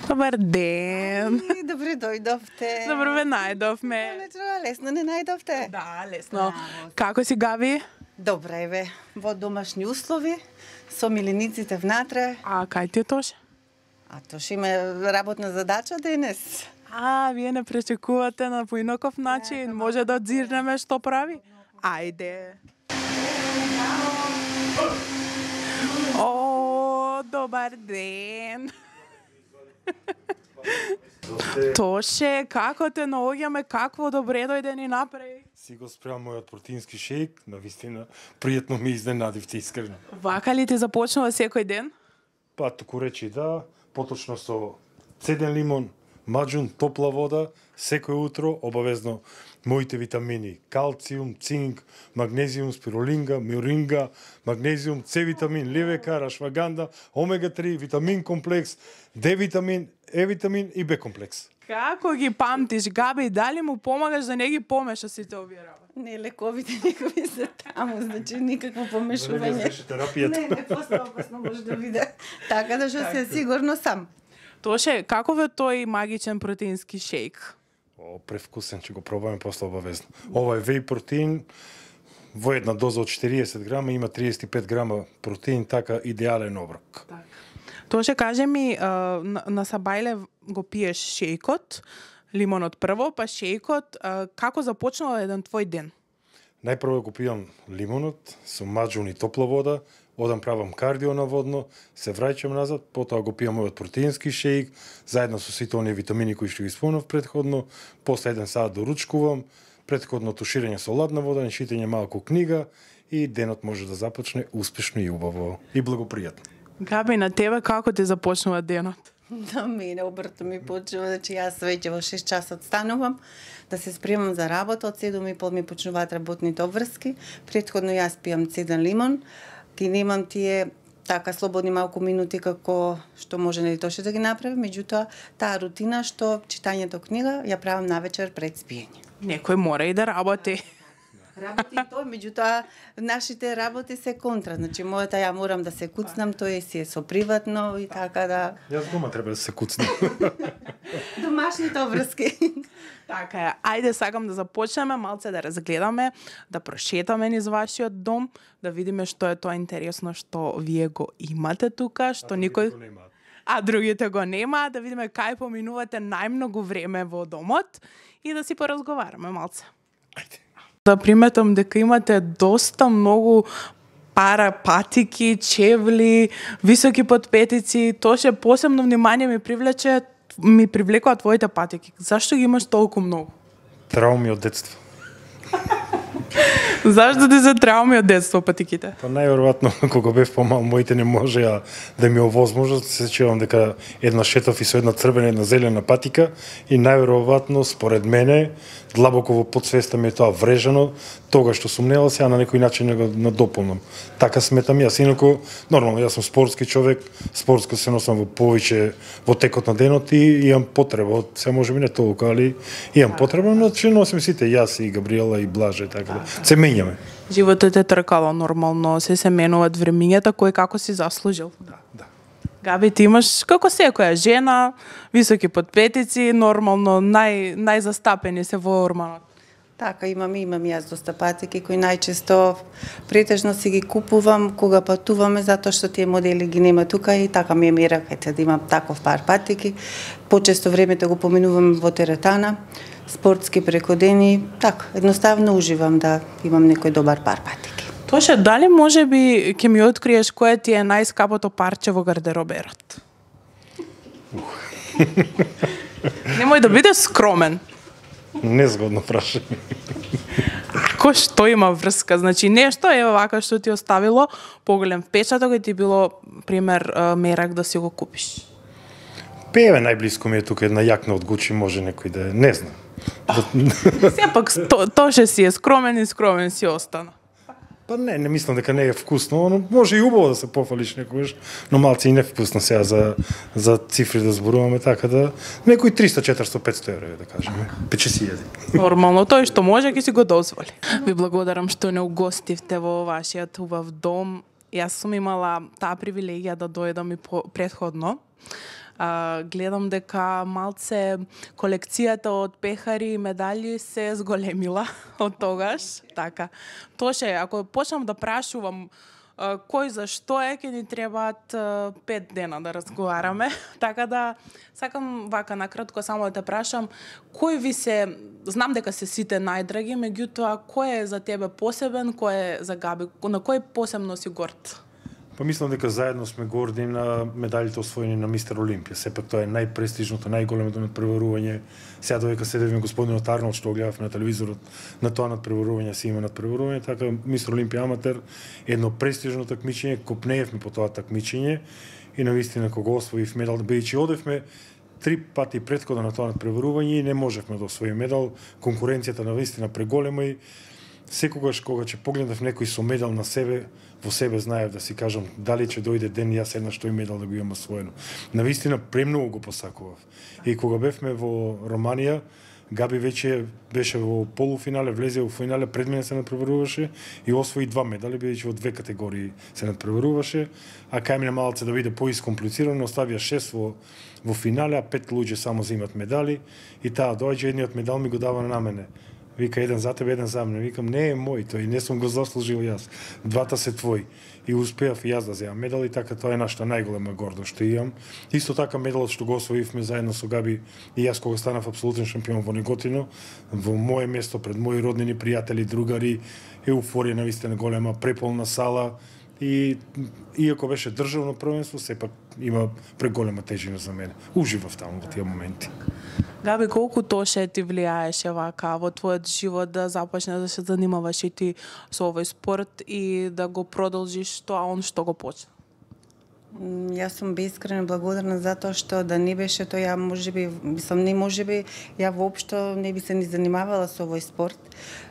Добар ден. Добре дојдовте. Добро ве најдовме. Лесно не најдовте. Да, лесно. Како си, Габи? Добре ве, во домашни услови, со милениците внатре. А кај ти е тош? А тош има работна задача денес. Вие не пречекувате на поинаков начин. Може да одзирнеме што прави? Ајде. О, добар ден. Тоше, како те наоѓаме, какво добре дојде ни направи? Си го спремам мојот протеински шејк, навистина пријатно ми изненадивте искрено. Вака ли ти започнува секој ден? Па току речи да, поточно со цеден лимон, маџун, топла вода, секој утро обавезно моите витамини: калциум, цинк, магнезиум, спирулинга, миоринга, магнезиум, С витамин, ливека, ашваганда, омега 3, витамин комплекс, Д витамин, Е витамин и Б комплекс. Како ги памтиш, Габи? Дали му помагаш да не ги помеша сите овие работи? Не, лековите негови се таму, значи никакво помешување. Не терапијата. Не, после опасно може да биде. Така да што се сигурно сам. Тоше, каков е тој магичен протеински шејк? О, превкусен, ќе го пробаме после обавезно. Ова е веј протеин, во една доза од 40 грама има 35 грама протеин, така идеален оброк. Тоше, кажи ми, на Сабајле го пиеш шејкот, лимонот прво, па шејкот, како започнува еден твој ден? Најпрво го пијам лимонот со маџун и топла вода, одам правам кардио наводно, се враќам назад, потоа го пијам мојот протеински шејк, заедно со сите оние витамини кои што ги спомнав предходно, после 1 сат доручкувам, претходно туширање со ладна вода, читање малку книга и денот може да започне успешно и убаво и благопријатно. Габи, на тебе како ти започнува денот? На мене обрто ми почнува, значи јас веќе во 6 часот станувам, да се спремам за работа, од 7:30 ми почнуваат работните обврски, претходно јас пијам цеден лимон, ги немам тие така слободни малку минути како што може нели тоше да ги направи, меѓутоа таа рутина што читањето книга ја правам навечер пред спиење. Некој мора и да работи. Работи тој, меѓутоа нашите работи се контра, значи мојата ја морам да се куцнам, тој си е со приватно и така да. Јас дома треба да се куцнам. Домашните обврски. Така е. Ајде, сакам да започнеме малце да разгледаме, да прошетаме низ вашиот дом, да видиме што е тоа интересно што вие го имате тука, што никој а другите го нема, да видиме кај поминувате најмногу време во домот и да си поразговараме малце. Ајде. Да приметам дека имате доста многу патики, чевли, високи подпетици, тоше посебно внимание ми привлекува твоите патики. Зашто ги имаш толку многу? Трауми од детство. Зашто ти се трауми од детство патиките? Па најверојатно кога бев помал моите не можеа да ми овозможат, се сеќавам дека една шетав и со една црвена и една зелена патика и најверојатно според мене длабоко во подсвеста ми е тоа врежано, тогаш што сум неел, сега на некој начин го надополнам. Така сметам јас, инаку нормално јас сум спортски човек, спортско се носам во повеќе во текот на денот и имам потреба, се може би не толку, али имам потреба, но че носим сите јас и Габриела и Блаже, така да се менјаме. Животот е тркало нормално, се менуваат времињата кој како си заслужил. Да. Габи, ти имаш како секоја жена, високи подпетици, нормално најзастапени се во орманот. Така, имам јас доста патики кои најчесто претежно си ги купувам кога патуваме затоа што тие модели ги нема тука и така ми е мера да имам таков пар патики. Почесто времето го поминувам во теретана, спортски прекодени, така, едноставно уживам да имам некој добар пар патики. Тоше, дали може би ќе ми откриеш кое ти е најскапото парче во гардероберот? Немој да бидеш скромен. Незгодно прашање. Ако што има врска, значи нешто е вака што ти оставило поголем впечаток и ти било пример мерак да си го купиш. Певе најблиско ми е тука една јакна од Гучи, може некој да не знам. Сепак тоше си е скромен и скромен си остана. Па не мислам дека не е вкусно, но може и убаво да се пофалиш некогаш, но малци и невкусно сега за цифри да зборуваме, така да некој 300, 400, 500 евро да кажеме, пече си јади. Нормално, тој што може ќе си го дозволи. Ви благодарам што не угостивте во вашиот убав дом. Јас сум имала таа привилегија да дојдам и претходно. Гледам дека малце колекцијата од пехари и медали се зголемила од тогаш. Така. Тоше, ако почнам да прашувам кој за што е, ќе ни требаат 5 дена да разговараме. Така да, сакам вака накратко само да те прашам, кој ви се, знам дека се сите најдраги, меѓутоа, кој е за тебе посебен, кој е за Габи, на кој посебно си горд? Па мислам дека заедно сме горди на медалите освоени на Мистер Олимпија. Сепак тоа е најпрестижното, најголемото надпреварување. Сега додека седевме господинот Арнолд што го гледавме на телевизорот, на тоа надпреварување си има надпреварување, така Мистер Олимпија аматер едно престижно такмичење, копнеевме по тоа такмичење и навистина кога освоив медал, бидејќи одевме 3 пати претходно на тоа надпреварување и не можевме да освоиме медал, конкуренцијата навистина преголема и секогаш кога ќе погледнав некој со медал на себе, во себе знаев да си кажам дали ќе дојде ден јас еднаш тој медал да го имам освоено. Навистина премногу го посакував. И кога бевме во Романија, Габи веќе беше во полуфинале, влезе во финале, пред мене се надпреваруваше и освои 2 медали, бидејќи во 2 категории се надпреваруваше, а кај мене малце да биде поискомплицирано, оставија 6 во финале, а 5 луѓе само земат медали и таа доаѓа едниот медал ми го дава на мене. Вика, еден за тебе, еден за мене. Викам, не е мој, тој не сум го заслужил јас. Двата се твои. И успеав и јас да земам медал и така тоа е нашата најголема гордост што имам. Исто така медалот што го освоивме заедно со Габи и јас кога станав апсолутен шампион во Неготино, во моје место пред мои роднини, пријатели, другари, еуфорија навистина голема, преполна сала и иако беше државно првенство, сепак има преголема тежина за мене. Уживав таму во тие моменти. Габи, колку тоше ти влијаеше вака во твојот живот да започнеш да се занимаваш и ти со овој спорт и да го продолжиш тоа он што го почна? Јас сум бескрено благодарна затоа што да не беше тоа, ја можеби, ја воопшто не би се ни занимавала со овој спорт.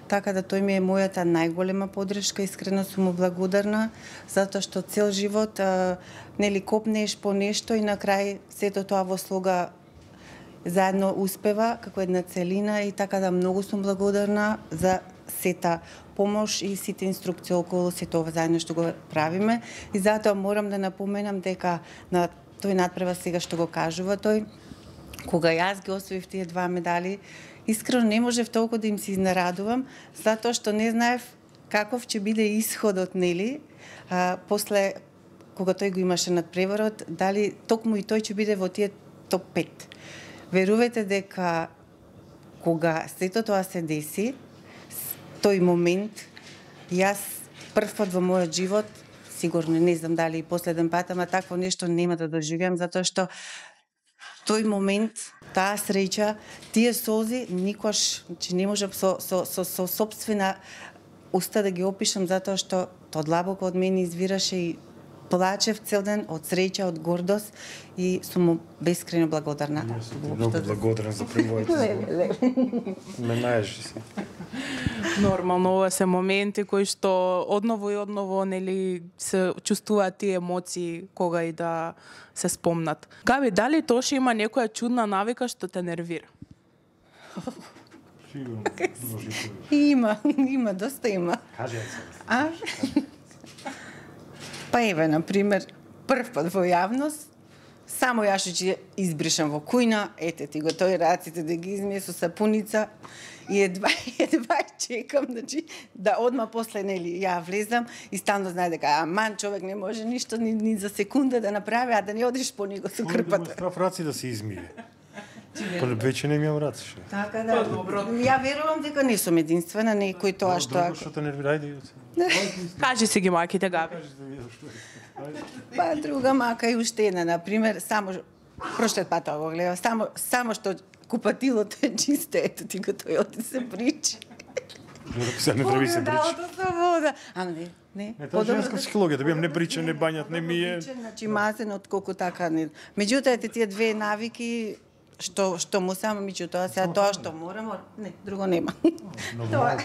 Така да тој ми е мојата најголема поддршка, искрено сум му благодарна затоа што цел живот нели копнеш по нешто и на крај сето тоа во слога заедно успева како една целина и така да многу сум благодарна за сета помош и сите инструкции околу сето ова заедно што го правиме и затоа морам да напоменам дека на тој надпревар сега што го кажува тој, кога јас ги освоив тие 2 медали, искрено не можев толку да им се изнарадувам затоа што не знаев каков ќе биде исходот, нели, после кога тој го имаше надпреварот, дали токму и тој ќе биде во тие топ 5. Верувајте дека кога сето тоа се деси, тој момент, јас прв пат во мојот живот, сигурно не знам дали и последен пат, ама такво нешто нема да доживеам, затоа што тој момент, таа среќа, тие солзи никош, значи не можам со сопствена уста да ги опишам, затоа што тоа длабоко од мене извираше и плачев цел ден од среќа, од гордост и сум му бескрено благодарна. Многу благодарен за превојот. Ме најажи се. Нормално, ова се моменти кои што одново и одново нели се чувствуваат тие емоции кога и да се спомнат. Габи, дали тоше има некоја чудна навика што те нервира? Сигурно. Има, доста има. Кажи А? Па еве, на пример, прв пат во јавност, само јас ќе избришам во кујна, ете ти го тој раците да ги измие со сапуница и едва чекам, значи, да одма после, нели, ја влезам и стално знае дека, аман, човек не може ништо ни за секунда да направи, а да не одиш по него со крпата. Страф раци да се измие. Па веќе не ми имам раци. Така да, ја верувам дека не сум единствена, некој тоа што... Друго што те нервира, ајде. Кажи си ги маките, Габи. Па друга мака и уште една, на пример, само прошлиот пат го гледав, само што купатилото е чисто, ето ти го тој оди се причи. Се не треба се бричи. Со вода. Ама не. Тоа е женска психологија, да бидам не брича, не бањат, не мие. Значи мазен отколку така не. Меѓутоа ете тие 2 навики што му само меѓутоа сега тоа што морам, не, друго нема. Тоа.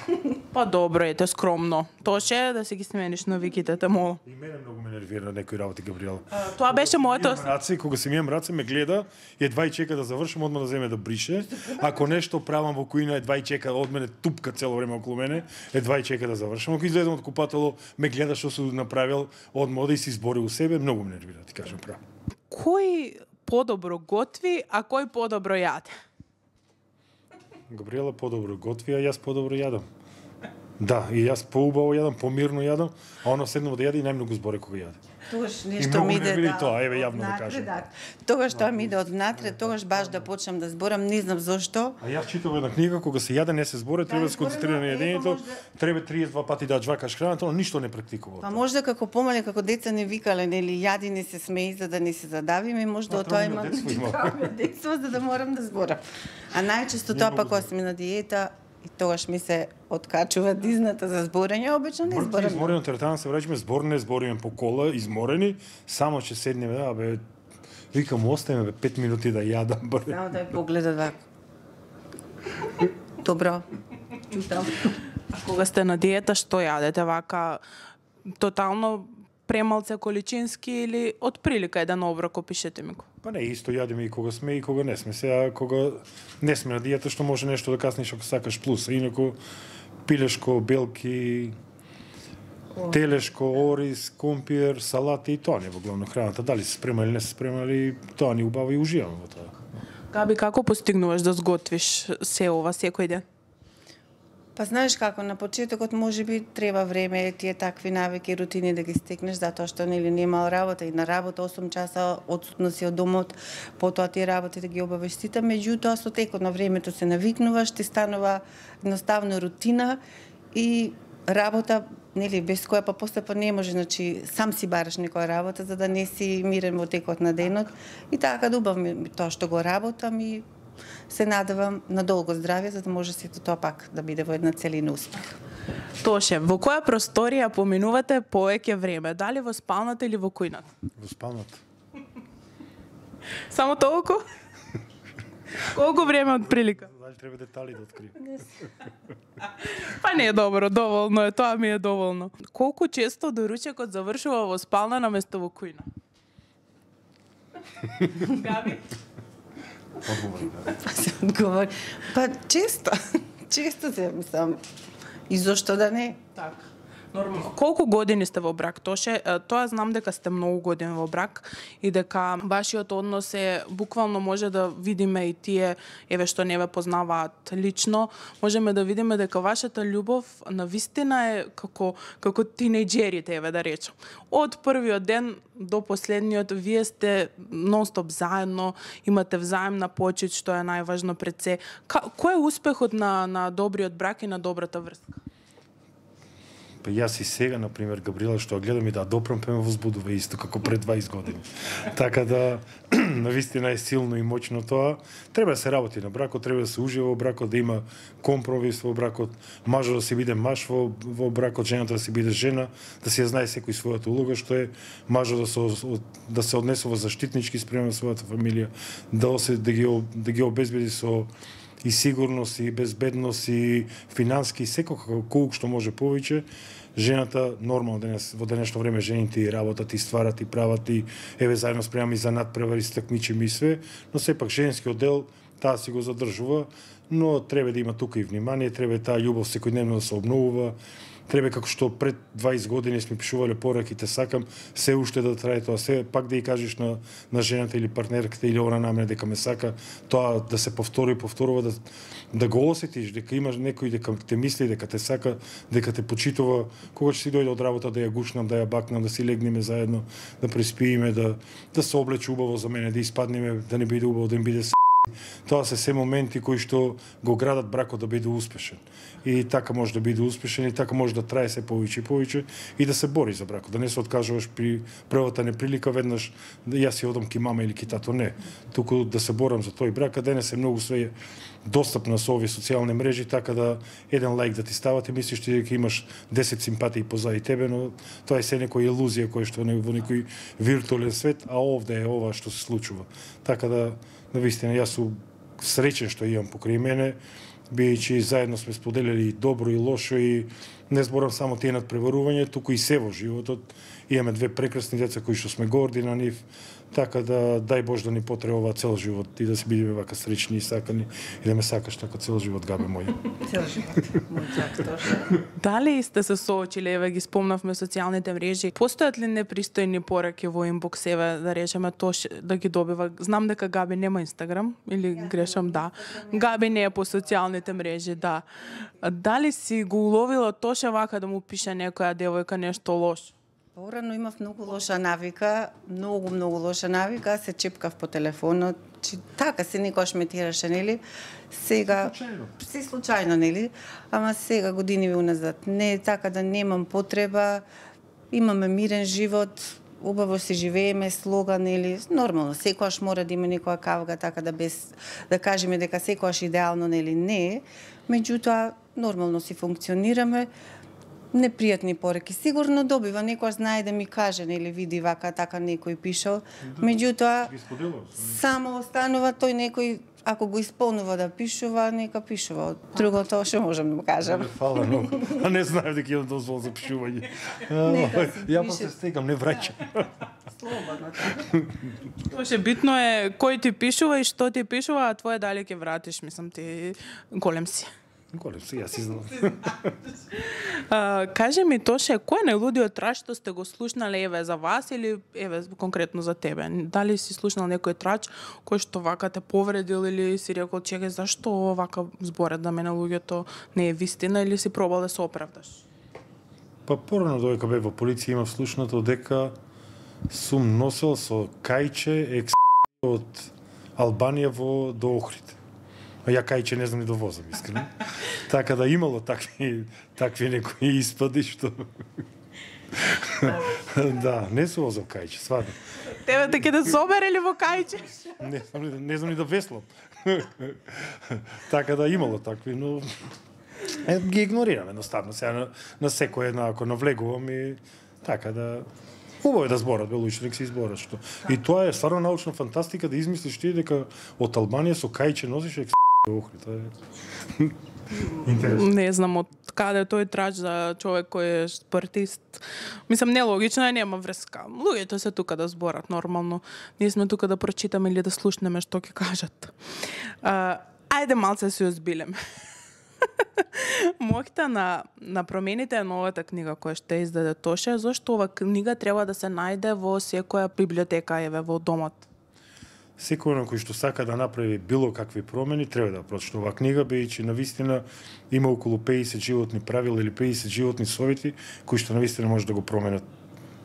Па добро, ете скромно. Тоше да си ги смениш навиките, те молам. И мене многу ме нервира некои работи, Габриела. Тоа беше моето... Раце, кога си мијам раце, ме гледа и едва и чека да завршам, одма да земе да брише. Ако нешто правам во кујна, едва и чека од мене тупка цело време околу мене, едва и чека да завршам. Ако излезам од купатело, ме гледа што сум направил, одма да и си избори у себе, многу ме нервира, ти кажам право. Кој подобро готви, а кој подобро јаде? Габриела подобро готви, а јас подобро јадам. Да, и јас поубаво јадам, помирно јадам, а она седнува да јаде и најмногу зборе кога јаде. Тогаш И нешто многу ми не иде биде тоа, еве јавно да кажам. Тогаш тоа ми иде однатре, тогаш баш да почнам да зборам, не знам зошто. А јас читав една книга, кога се јаде не се зборе, треба да се концентрира на јадењето, треба 32 пати да жвакаш храната, но ништо не практикува. Па можда како помале, како деца не викале, нели, јади не се смеи за да не се задавиме, можда од тоа имам детство за да морам да зборам. А најчесто тоа пак кога сме на диета, и тогаш ми се откачува дизната за зборење, обично не зборам. Изморено теретана се враќаме, зборне, збориме по кола, изморени, само ќе седнеме, да, бе, викам, оставиме бе 5 минути да јадам, бе. Само да ја погледат вака. Добро, чутам. Кога сте на диета, што јадете вака? Тотално премалце количински или од прилика еден оброк, опишете ми го? Па не, исто јадеме и кога сме и кога не сме. Сега кога не сме на диета, што може нешто да касниш ако сакаш плюс, инаку пилешко, белки, телешко, ориз, компир, салати и тоа не во главно храната. Дали се спрема или не се спрема, или тоа ни убаво и уживаме во тоа. Габи, како постигнуваш да сготвиш се ова секој ден? Па знаеш како, на почетокот можеби треба време тие такви навики, рутини да ги стекнеш, затоа што нели немал работа и на работа 8 часа одсутна си од домот, потоа тие работи да ги обавиш сите, меѓутоа со текот на времето се навикнуваш, ти станува едноставно рутина и работа, нели, без која па после па не може, значи сам си бараш некоја работа за да не си мирен во текот на денот и така да убавам тоа што го работам и се надевам на долго здравје за да може сето тоа пак да биде во една целина успех. Тоше, во која просторија поминувате повеќе време? Дали во спалната или во кујната? Во спалната. Само толку? Колку време од прилика? Дали треба детали да открием? Па не е добро, доволно е, тоа ми е доволно. Колку често доручекот завршува во спална наместо во кујна? Габи? Па се одговори. Па често, често се мислам. И зошто да не? Така. Нормално. Колку години сте во брак? Тоа знам дека сте многу години во брак и дека вашиот однос е буквално може да видиме и тие еве што не ве познаваат лично, можеме да видиме дека вашата љубов на вистина е како тинејџерите, еве да речем. Од првиот ден до последниот вие сте нонстоп заедно, имате взаемна почит што е најважно пред се. Кој е успехот на добриот брак и на добрата врска? Па јас и сега, например, Габриела, што ја гледам и да допрампе ме возбудува исто како пред 20 години. Така да, навистина е силно и моќно тоа. Треба да се работи на бракот, треба да се ужива во бракот, да има компромис во бракот, мажот да се биде маж во бракот, жената да се биде жена, да се ја знае секој својата улога, што е мажот да се однесува заштитнички спрема својата фамилија, да ги обезбеди со и сигурност, и безбедност, и финански, и секој колку што може повеќе. Жената, нормално во денешно време, жените и работат, и стварат, и прават, и еве заедно спремаме и за надпревари, стакмичиме и све, но сепак женскиот дел, таа си го задржува, но треба да има тука и внимание, треба таа љубов секојдневно да се обновува, треба како што пред 20 години сме пишувале пораките, сакам се уште да трае тоа, се пак да ја кажеш на жената или партнерката или она на мене дека ме сака, тоа да се повторува, да го осетиш дека имаш некој дека те мисли, дека те сака, дека те почитува, кога ќе си дојде од работа да ја гушнам, да ја бакнам, да си легнеме заедно, да преспиеме, да се облече убаво за мене, да испаднеме, да не биде убаво, да им биде Тоа се моменти кои што го градат бракот да биде успешен. И така може да биде успешен, и така може да трае се повеќе и повеќе и да се бори за бракот, да не се откажуваш при првата неприлика веднаш јас си одам ки мама или ки тато, не. Туку да се борам за тој брак, а денес е многу све достапно со овие социјални мрежи, така да еден лајк да ти стават и мислиш ти дека имаш 10 симпатии позади тебе, но тоа е се некоја илузија која што е во некој виртуелен свет, а овде е ова што се случува. Така да навистина, јас сум среќен што имам покрај мене, бидејќи заедно сме споделили и добро и лошо и не зборам само тие надпреварување, туку и се во животот. Имаме две прекрасни деца кои што сме горди на нив, Така да дај Бож да ни потреба ова цел живот и да се бидеме вака среќни и сакани и да ме сакаш така цел живот, Габи мој. Цел живот. Мој чак точно. Дали сте се соочили, еве ги спомнавме социјалните мрежи, постојат ли непристојни пораки во инбокс, еве да речеме да ги добива? Знам дека Габи нема Инстаграм или грешам, да. Габи не е по социјалните мрежи, да. Дали си го уловила Тоше вака да му пише некоја девојка нешто лошо? Порано имав многу лоша навика, многу лоша навика, се чепкав по телефонот, така се никош ме тираше, нели? Сега се случајно, нели? Ама сега години уназад не така да немам потреба, имаме мирен живот, убаво си живееме, слога, нели? Нормално, секојаш мора да има некоја кавга, така да без да кажеме дека секојаш идеално, нели? Не, меѓутоа нормално си функционираме. Непријатни пораки. Сигурно добива, некој знае да ми каже, нели види вака, така некој пишал. Меѓутоа, само останува тој некој, ако го исполнува да пишува, нека пишува. Другото што можам да му кажам. Фала многу. А не знаев дека имам дозвол за пишување. Ја па се стегам, не враќам. Слободно. Тоше битно е кој ти пишува и што ти пишува, а твое дали ќе вратиш, мислам ти голем си. Голем си, јас си знам. Кажи ми, Тоше, кој е најлудиот трач што сте го слушнале, еве, за вас или, еве, конкретно за тебе? Дали си слушнал некој трач кој што вака те повредил или си рекол, чекај, зашто вака зборат да мене луѓето не е вистина или си пробал да се оправдаш? Па порано додека бев во полиција имав слушнато дека сум носел со кајче од Албанија до Охрид. А ја кајче не знам ни да возам, искрено. Така да имало такви некои испади што да, не се возам кајче, сварно. Тебе те ќе да соберели во кајче? Не знам ни да веслам. Така да имало такви, но ги игнорирам едноставно. Сега на секој една ако навлегувам и така да убаво е да зборат, бе луѓе нека се изборат што. И тоа е стварно научна фантастика да измислиш ти дека од Албанија со кајче носиш Охрид. Не знам од каде тој трач за човек кој е спортист. Мислам, нелогично е, нема врска. Луѓето се тука да зборат нормално. Ние сме тука да прочитаме или да слушнеме што ќе кажат. Ајде малце се озбилеме. Моќта на промените на овата книга која што издаде Тоше, зашто ова книга треба да се најде во секоја библиотека, еве, во домот? Секој на кој што сака да направи било какви промени, треба да прочита оваа книга, бидејќи навистина има околу 50 животни правила или 50 животни совети кои што навистина може да го променат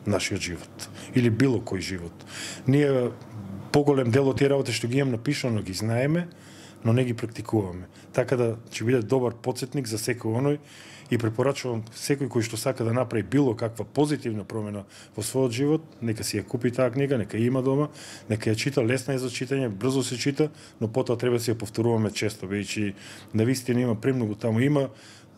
нашиот живот или било кој живот. Ние поголем дел од тие работи што ги имам напишано ги знаеме, но не ги практикуваме. Така да ќе биде добар потсетник за секој оној и препорачувам секој кој што сака да направи било каква позитивна промена во својот живот, нека си ја купи таа книга, нека ја има дома, нека ја чита, лесна е за читање, брзо се чита, но потоа треба да си ја повторуваме често, бидејќи навистина има премногу таму, има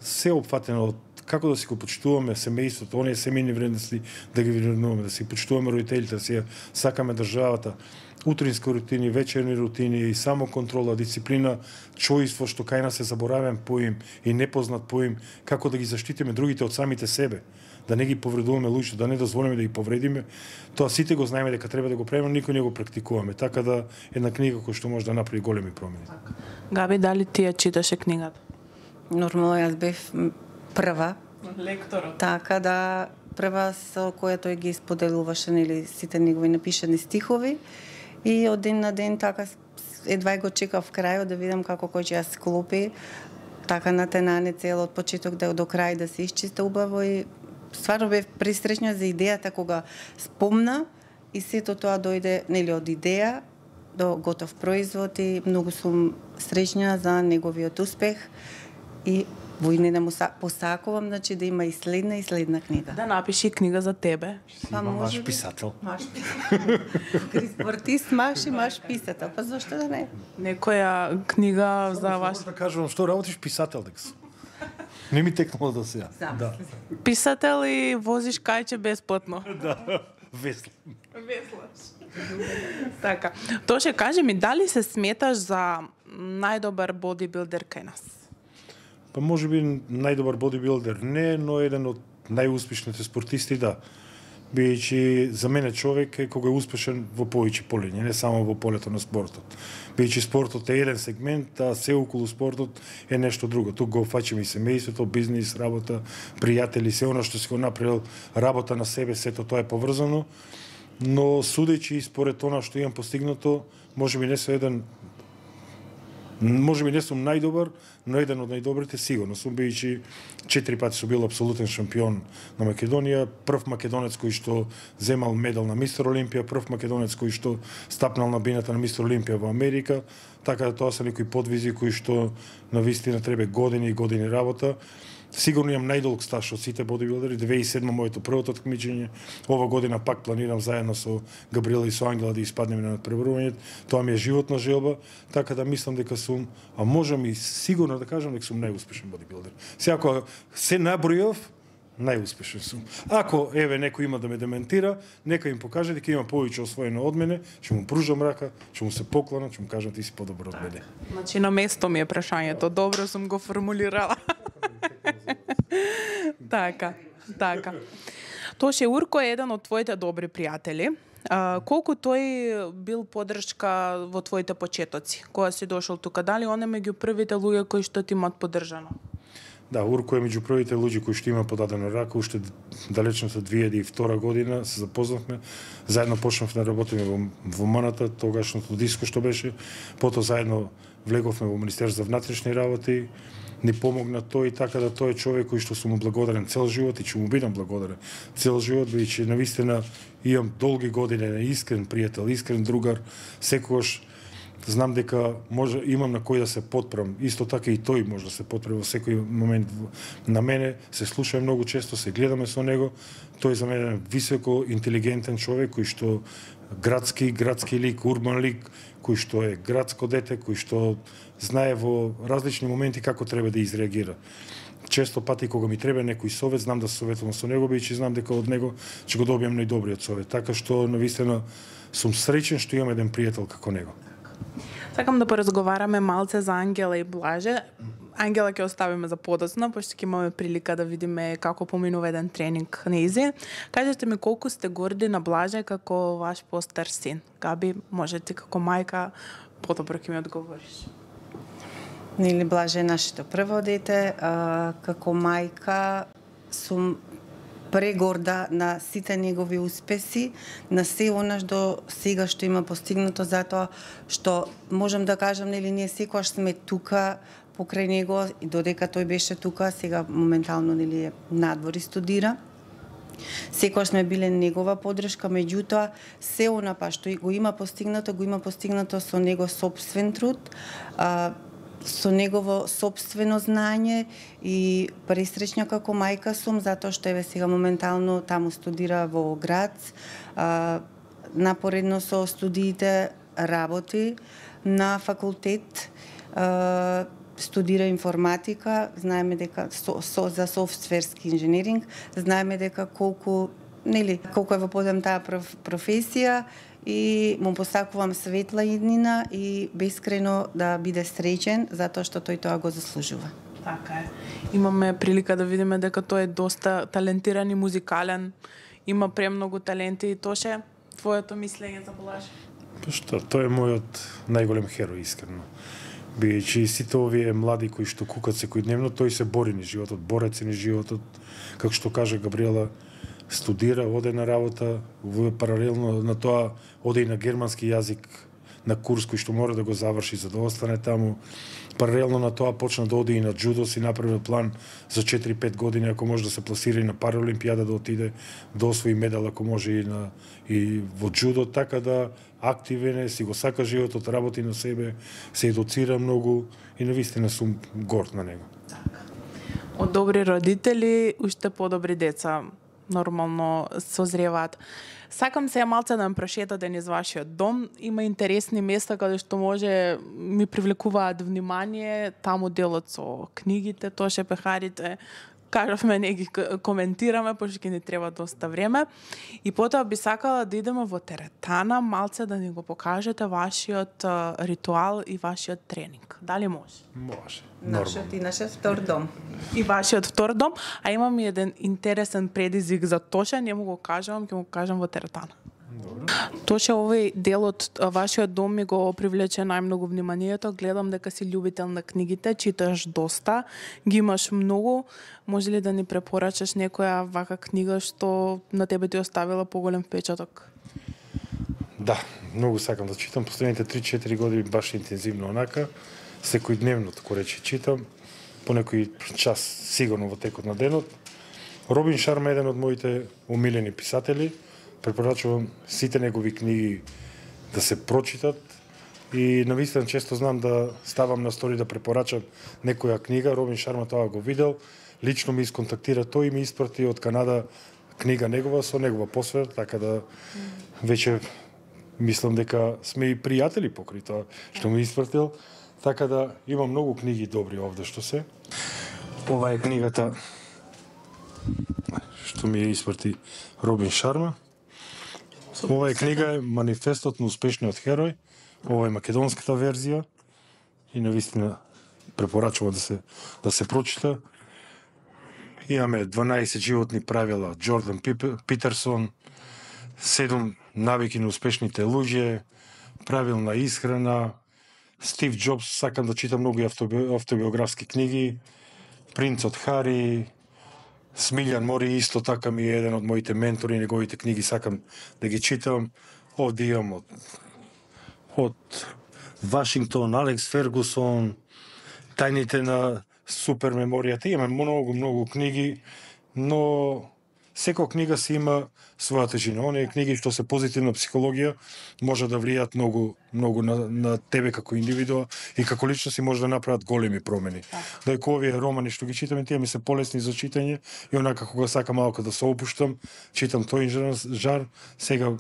се опфатено од како да си го почитуваме семејството, оние семејни вредности да ги вреднуваме, да си почитуваме родителите, да си ја сакаме државата, утрински рутини, вечерни рутини и самоконтрола, дисциплина, чојство што кај нас е заборавен поим и непознат поим, како да ги заштитиме другите од самите себе, да не ги повредуваме луѓето, да не дозволиме да ги повредиме. Тоа сите го знаеме дека треба да го правиме, никој не го практикуваме. Така да една книга која што може да направи големи промени. Габи, дали ти ја читаше книгата? Нормално, јас бев прва. Лекторот. Така да прва со која тој ги споделуваше, нели, сите негови напишани стихови. И од ден на ден така едва го чекав крајот да видам како кој ќе ја склопи така натенане целот почеток до крај да се исчисти убаво и стварно бев пресреќна за идејата кога спомна и сето тоа дојде, нели, од идеја до готов производ и многу сум среќна за неговиот успех и во име му посакувам, значи да има и следна книга. Да напиши книга за тебе. Па може писател. Маш писател. Спортист маш и маш писател, па зошто да не? Некоја книга за вас. Да кажувам што работиш писател дека сум. Не ми текнало да се. Да. Писател и возиш кајче бесплатно. Да. Веслам. Веслаш. Така. Тоше, кажи ми, дали се сметаш за најдобар бодибилдер кај нас? Па може би најдобар бодибилдер не, но еден од најуспешните спортисти, да. Бидејќи за мене човек е кога е успешен во повеќе полиња, не само во полето на спортот. Бидејќи спортот е еден сегмент, а се околу спортот е нешто друго. Тук го фаќаме и семејството, бизнис, работа, пријатели, се она што си го направил, работа на себе, сето тоа е поврзано. Но судејќи и според она што имам постигнато, можеби не сум најдобар, но еден од најдобрите сигурно сум, бидејќи 4 пати сум бил апсолутен шампион на Македонија, прв македонец кој што земал медал на Мистер Олимпија, прв македонец кој што стапнал на бината на Мистер Олимпија во Америка, така да тоа се некои подвизи кои што навистина треба години и години работа. Сигурно имам најдолг стаж од сите бодибилдери, 2007 моето првото такмичење, ова година пак планирам заедно со Габриела и со Ангела да испаднеме на надпреварувањето. Тоа ми е животна желба, така да мислам дека сум, а можам и сигурно да кажам дека сум најуспешен бодибилдер. Сега ако се набројав, најуспешен сум. Ако еве некој има да ме дементира, нека им покаже дека има повеќе освоено од мене, ќе му пружам рака, ќе му се поклонам, ќе му кажам ти си подобар од мене. Значи на место ми е прашањето, добро сум го формулирала. Така. Тоше Урко е еден од твоите добри пријатели. Колку тој бил поддршка во твоите почетоци, кога си дошол тука? Дали он е меѓу првите луѓе кои што ти имат поддржано? Да, Урко е меѓу првите луѓе кои што има подадена рака, уште далечната 2002 година се запознавме, заедно почнавме да работиме во МНТ, тогашното диско што беше, потоа заедно влеговме во Министерство за внатрешни работи, ни помогна тој, така да тој е човек кој што сум му благодарен цел живот и ќе му бидам благодарен цел живот, бидејќи навистина имам долги години на искрен пријател, искрен другар, секогаш знам дека имам на кој да се потпрам. Исто така и тој може да се потпре во секој момент на мене, се слушаме многу често, се гледаме со него. Тој за мене е високо интелигентен човек кој што градски лик, урбан лик, кој што е градско дете, кој што знае во различни моменти како треба да изреагира. Често пати кога ми треба некој совет, знам да се советувам со него, бидејќи знам дека од него ќе го добијам најдобриот совет. Така што навистина сум среќен што имам еден пријател како него. Сакам да поразговараме малце за Ангела и Блаже. Ангела ќе оставиме за подоцна, пошто ќе имаме прилика да видиме како поминува еден тренинг нејзин. Кажете ми колку сте горди на Блаже како ваш постар син. Габи, можете како мајка подобро ќе ми одговориш. Нели Блаже е нашето прво дете, како мајка сум прегорда на сите негови успеси, на се она до сега што има постигнато, затоа што можам да кажам, нели ние секогаш сме тука покрај него и додека тој беше тука, сега моментално нели е надвор и студира. Секогаш сме биле негова поддршка, меѓутоа се она па што го има постигнато со него сопствен труд, со негово сопствено знаење и пресреќна како мајка сум, затоа што еве сега моментално таму студира во Грац, напоредно со студиите работи на факултет, студира информатика, знаеме дека за софтверски инженеринг, знаеме дека колку е во подем таа професија и му посакувам светла иднина и бескрајно да биде среќен, затоа што тој тоа го заслужува. Така е. Имаме прилика да видиме дека тој е доста талентиран и музикален, има премногу таленти и Тоше, твоето мислење за Блаже? Што, тој е мојот најголем херој, искрено. Бидејќи сите овие млади кои што кукат секојдневно, тој се бори ни животот, борец ни животот, како што каже Габриела, студира, оде на работа, паралелно на тоа оде и на германски јазик на курс кој што мора да го заврши за да остане таму. Паралелно на тоа почна да оди и на джудо, си направил план за 4-5 години, ако може да се пласира и на Параолимпијада, да отиде, да освои медал, ако може и во джудо, така да активен е, си го сака животот, работи на себе, се едуцира многу и навистина сум горд на него. Од добри родители, уште подобри деца нормално созреваат. Сакам се малце да ме прошетате низ вашиот дом. Има интересни места каде што може ми привлекуваат внимание, таму делот со книгите, Тоше пехарите. кажавме не ги коментираме, пошто ќе ни треба доста време. И потоа би сакала да идеме во теретана, малце да ни го покажете вашиот ритуал и вашиот тренинг. Дали може? Може. Нашиот втор дом. И вашиот втор дом, а имам и еден интересен предизвик за Тоша, не му го кажам, ќе му кажам во теретана. Тоше, овој дел од вашиот дом ми го привлече најмногу вниманието. Гледам дека си љубител на книгите, читаш доста, ги имаш многу. Може ли да ни препорачаш некоја вака книга што на тебе ти оставила поголем впечаток? Да, многу сакам да читам. Последните 3-4 години баш интензивно онака. Секојдневно, тако речи, читам. По некој час сигурно во текот на денот. Робин Шарма е еден од моите омилени писатели. Препорачувам сите негови книги да се прочитат и навистина често знам да ставам на стори да препорачам некоја книга. Робин Шарма тоа го видел, лично ми исконтактира тој и ми испрати од Канада книга негова со негова посвета, така да веќе мислам дека сме и пријатели покри тоа што ми испратил, така да има многу книги добри овде што се. Ова е книгата што ми ја испрати Робин Шарма. Ова е книга е Манифестот на успешниот херој. Ова е македонската верзија и навистина препорачувам да се прочита. Имаме 12 животни правила Џордан Питерсон, 7 навики на успешните луѓе, правилна исхрана, Стив Џобс, сакам да читам многу автобиографски книги, Принцот Хари, Смилјан Мори исто така ми е еден од моите ментори, неговите книги сакам да ги читам. Овде имам од Вашингтон, Алекс Фергусон, Тајните на супер меморијата. Имаме многу книги, но секоја книга си има својата тежина. Оние книги што се позитивна психологија може да влијаат многу на тебе како индивидуа и како личност и може да направат големи промени. Дојко овие романи што ги читаме, тие ми се полесни за читање и онака кога сакам малку да се опуштам, читам тој жар. Сега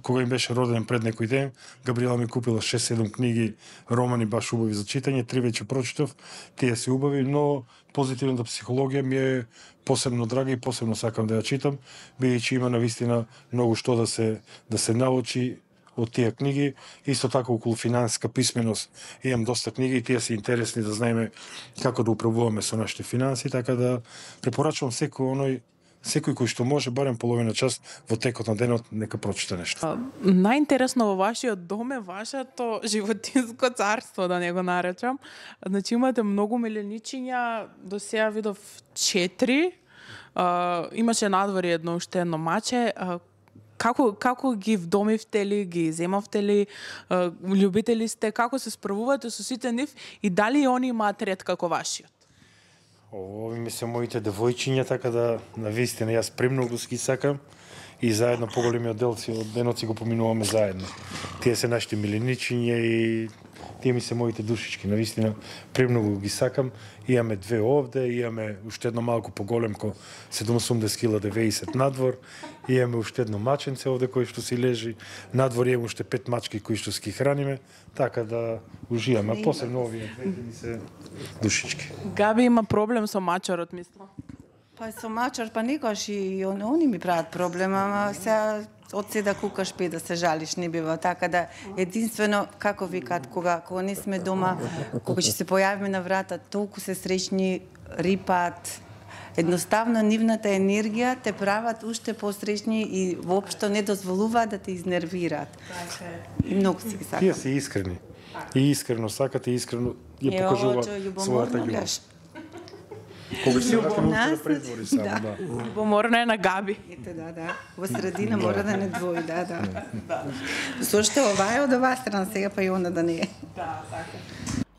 кога им беше роден пред некој ден, Габриела ми купила 6-7 книги, романи баш убави за читање, 3 веќе прочитав, тие се убави, но позитивната психологија ми е посебно драга и посебно сакам да ја читам, бидејќи има навистина многу што да се научи од тие книги. Исто така околу финансиска писменост имам доста книги и тие се интересни да знаеме како да управуваме со нашите финанси, така да препорачувам секој кој што може барем половина час во текот на денот нека прочита нешто. Најинтересно во вашиот дом е вашето животинско царство, да не го наречам. Значи имате многу меленичиња, до сега видов 4. Имаше надвори уште едно маче. Како ги вдомивте ли, ги земавте ли, љубители сте, како се справувате со сите нив и дали они имаат ред како вашиот? Ови ми се моите девојчиња, така да навистина јас премногу ги сакам и заедно поголемиот дел од денот си го поминуваме заедно. Тие се нашите миленичиња и тие ми се моите душички, навистина премногу ги сакам. Имаме 2 овде, имаме уште едно малку поголемко 70 кила 90 надвор, имаме уште едно маченце овде кој што си лежи, надвор имаме уште 5 мачки кои што си ги храниме, така да уживаме, посебно овие двете ми се душички. Габи има проблем со мачорот, мислам. Па со мачор, па некојаш и они ми прават проблем, ама сега од се да кукаш пе да се жалиш не бива, така да единствено како викаат кога не сме дома, кога ќе се појавиме на врата, толку се среќни, рипаат. Едноставно нивната енергија те прават уште посреќни и воопшто не дозволуваат да те изнервираат. И многу си ги сакам. Тие се искрени. И искрено сакат и искрено ја покажуваат својата љубов. Кога си да предвори само, да. Љубоморна е на Габи. Ете, да. Во средина мора да не двои, да. Зошто ова е од оваа страна, сега па и она да не е. Да, така.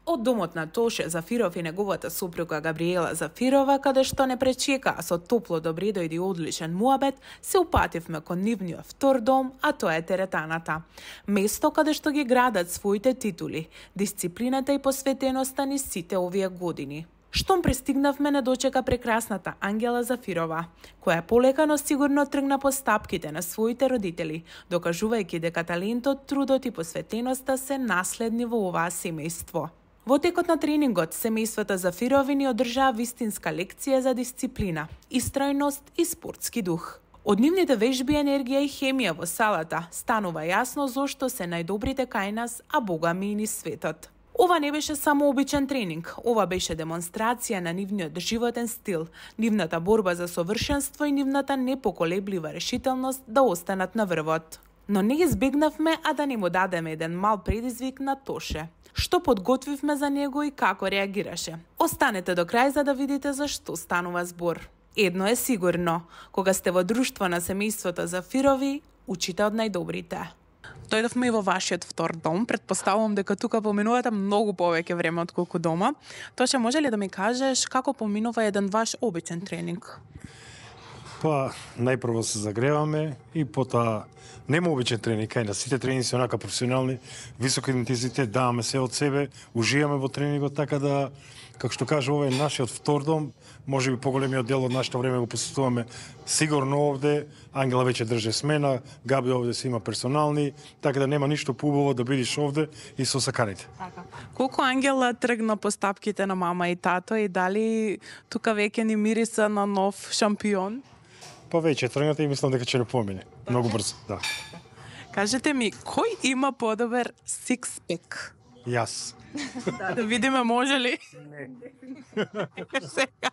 Од домот на Тоше Зафиров и неговата супруга Габриела Зафирова, каде што не пречека, а со топло добридојди и одличен муабет, се упативме кон нивниот втор дом, а тоа е теретаната. Место каде што ги градат своите титули, дисциплината и посветеноста ни сите овие години. Штом пристигнавме, не дочека прекрасната Ангела Зафирова, која полека но сигурно тргна по стапките на своите родители, докажувајќи дека талентот, трудот и посветеноста се наследни во оваа семејство. Во текот на тренингот, семејството Зафирови ни одржаа вистинска лекција за дисциплина, истрајност и спортски дух. Од нивните вежби, енергија и хемија во салата станува јасно зошто се најдобрите кај нас, а богами и низ светот. Ова не беше само обичен тренинг, ова беше демонстрација на нивниот животен стил, нивната борба за совршенство и нивната непоколеблива решителност да останат на врвот. Но не избегнавме, а да не му дадеме еден мал предизвик на Тоше. Што подготвивме за него и како реагираше. Останете до крај за да видите за што станува збор. Едно е сигурно, кога сте во друштво на семејството Зафирови, учите од најдобрите. Дојдовме и во вашиот втор дом. Предпоставувам дека тука поминувате многу повеќе време отколку дома. Тоше, може ли да ми кажеш како поминува еден ваш обичен тренинг? Па, најпрво се загреваме и потоа нема обичен тренинг, кај на сите тренинги се онака професионални, висок интензитет, даваме се од себе, уживаме во тренингот, така да, како што кажа, ова е нашиот втор дом, може би поголемиот дел од нашето време го посетуваме сигурно овде, Ангела веќе држи смена, Габи овде си има персонални, така да нема ништо поубаво да бидеш овде и со саканите. Колку Ангела тргна по стапките на мама и тато и дали тука веќе ни мириса на нов шампион? Па веќе тргната и мислам дека ќе не помине. Многу брзо, да. Кажете ми, кој има подобар сикспек? Јас. Да видиме може ли? Сега.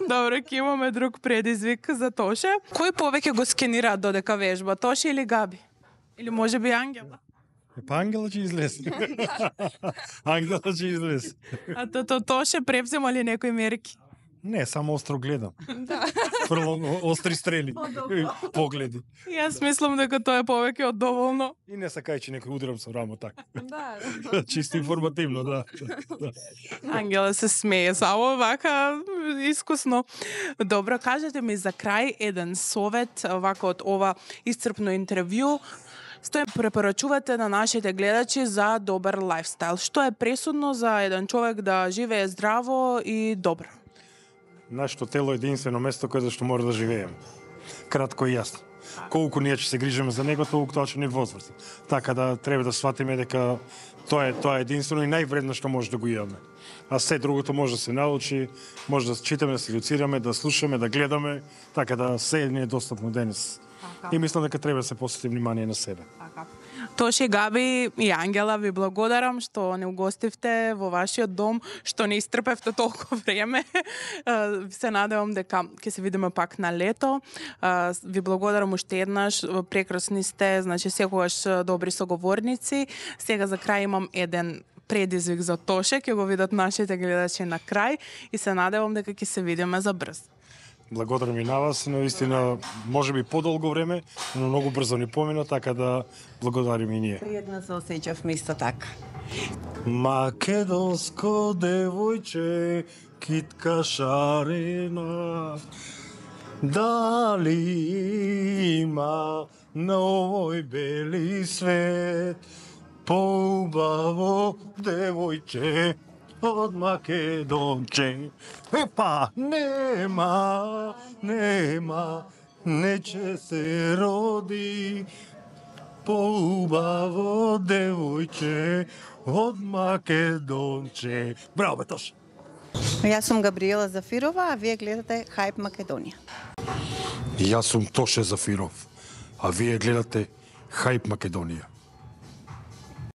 Добро, ќе имаме друг предизвик за Тоше. Кој повеќе го скенираат додека вежба, Тоше или Габи? Или може би Ангела? Па Ангела ќе излезе. Ангела ќе излезе. А Тоше превзема ли некои мерки? Не, само остро гледам. Прво остри стрели, погледи. Јас мислам дека тоа е повеќе од доволно. И не сакај че некој ударам со рамо така. Да. Чисто информативно, да. Ангела се смее само вака искусно. Добро, кажете ми за крај еден совет вака од ова исцрпно интервју. Што препорачувате на нашите гледачи за добар лајфстайл? Што е пресудно за еден човек да живее здраво и добро? Нашето тело е единствено место кое зашто мора да живееме. Кратко и јасно. Колку ние ќе се грижиме за него, толку тоа ќе ни возврати. Така да треба да сватиме дека тоа е единствено и највредно што може да го имаме. А се другото може да се научи, може да читаме, да се educираме, да слушаме, да гледаме, така да се ни е достапно денес. И мислам дека треба да се посвети внимание на себе. Тоше, Габи и Ангела, ви благодарам што не угостивте во вашиот дом, што не истрпевте толку време. Се надевам дека ќе се видиме пак на лето. Ви благодарам уште еднаш, прекрасни сте, значи секогаш добри соговорници. Сега за крај имам еден предизвик за Тоше, ќе го видат нашите гледачи на крај и се надевам дека ќе се видиме за брз. Благодарам и на вас, наистина може би подолго време, но многу брзо ни помина, така да благодарим и ние. Пријатно се осеќавме исто така. Македонско девојче, китка шарена, дали има на овој бели свет поубаво девојче од Македонче. Епа, нема, не ќе се роди поубаво девојче од Македонче. Браво, Тоше! Јас сум Габриела Зафирова, а вие гледате Хајп Македонија. Јас сум Тоше Зафиров, а вие гледате Хајп Македонија.